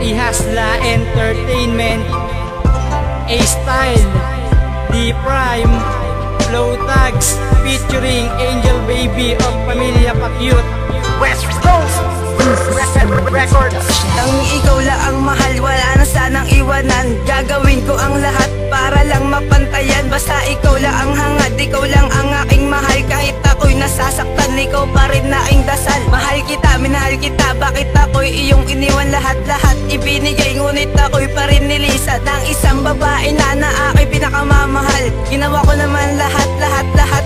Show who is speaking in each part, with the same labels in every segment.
Speaker 1: Ihasla Entertainment, A-Style, D-Prime, Flow Tags, featuring Angel Baby of Pamilya Pa-Cute, West Coast Records.
Speaker 2: Nang ikaw lang ang mahal, wala na sanang iwanan. Gagawin ko ang lahat para lang mapantayan. Basta ikaw lang ang hangad, ikaw lang ang aking mahal. Kahit ako'y nasasaktan, ikaw pa rin na aking dasal. Mahal kita, minahal kita, bakit ako'y iyong iniwan? Lahat-lahat ibinigay, ngunit ako'y pa rin nilisan ng isang babae na aking pinakamamahal. Ginawa ko naman lahat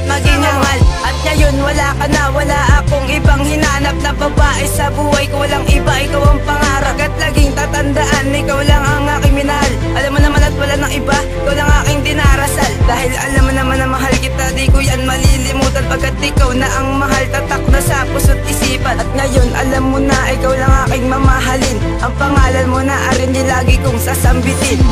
Speaker 2: maging hangal. At ngayon wala ka na, wala akong ibang hinanap na babae sa buhay ko. Walang iba, ikaw ang pangarap at laging tatandaan, ikaw lang ang aking minahal. Alam mo naman at wala nang iba, ikaw lang aking dinarasal. Dahil alam mo naman na mahal kita, di ko yan malilimutan. Pagkat ikaw na ang mahal, tatak na sa puso't isipan. At ngayon alam mo na, ikaw lang aking mamahalin. Ang pangalan mo na arin di lagi kong sasambitin.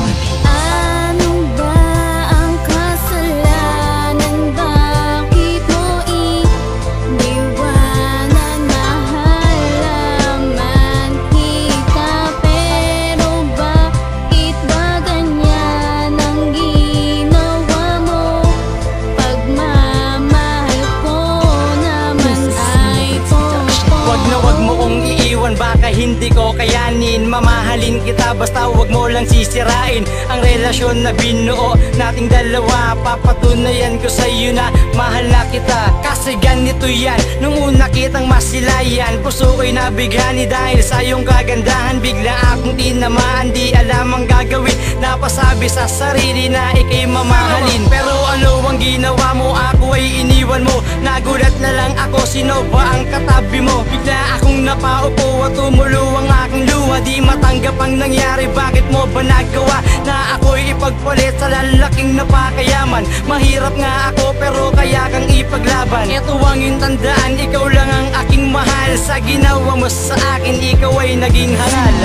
Speaker 1: Baka hindi ko kayanin, mamahalin kita, basta wag mo lang sisirain ang relasyon na binuo nating dalawa. Papatunayan ko sa iyo na mahal na kita, kasi ganito yan. Nung una kitang masilayan, puso ko'y nabighani dahil sa iyong kagandahan. Bigla akong tinamaan, di alam ang gagawin. Napasabi sa sarili na ika'y mamahalin. Pero ano ang ginawa mo? Ako ay iniwan mo. Nagulat na lang ako, sino ba ang katabi mo? Bigla akong napaupo at tumulo ang aking luha. Di matanggap ang nangyari, bakit mo ba nagawa na ako'y ipagpalit sa lalaking napakayaman? Mahirap nga ako pero kaya kang ipaglaban. Ito ang iyong tandaan, ikaw lang ang aking mahal. Sa ginawa mo sa akin, ikaw ay naging hangal.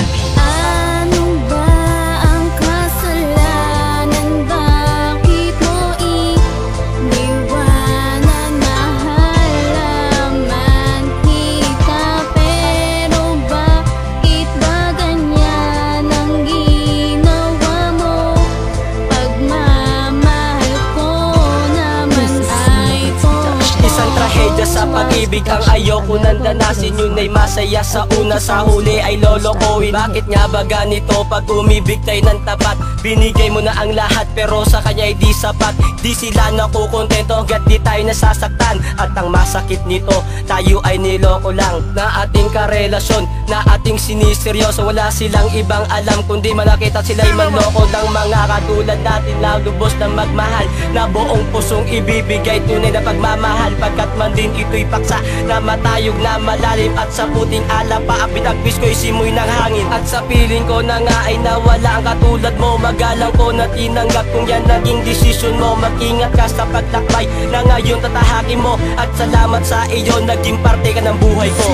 Speaker 3: Sa pag-ibig ang ayoko nang danasin, yun ay masaya sa una, sa huli ay lolokohin. Bakit nga ba ganito? Pag umibig tayo ng tapat, binigay mo na ang lahat pero sa kanya ay di sapat. Di sila nakukontento hanggat di tayo nasasaktan. At ang masakit nito, tayo ay niloko lang na ating karelasyon, na ating siniseryoso. Wala silang ibang alam kundi malakita sila'y manloko ng mga katulad natin na lubos na magmahal, na buong pusong ibibigay tunay na pagmamahal. Pagkat man din ito'y paksa na matayog na malalim, at sa puting alap pa ang pinagpis ko'y simoy ng hangin. At sa piling ko na nga ay nawala ang katulad mo. Magalang ko na tinanggap kung yan naging desisyon mo. Mag-ingat ka sa pagtakbay na ngayon tatahakin mo. At salamat sa iyo, naging parte ka ng buhay ko.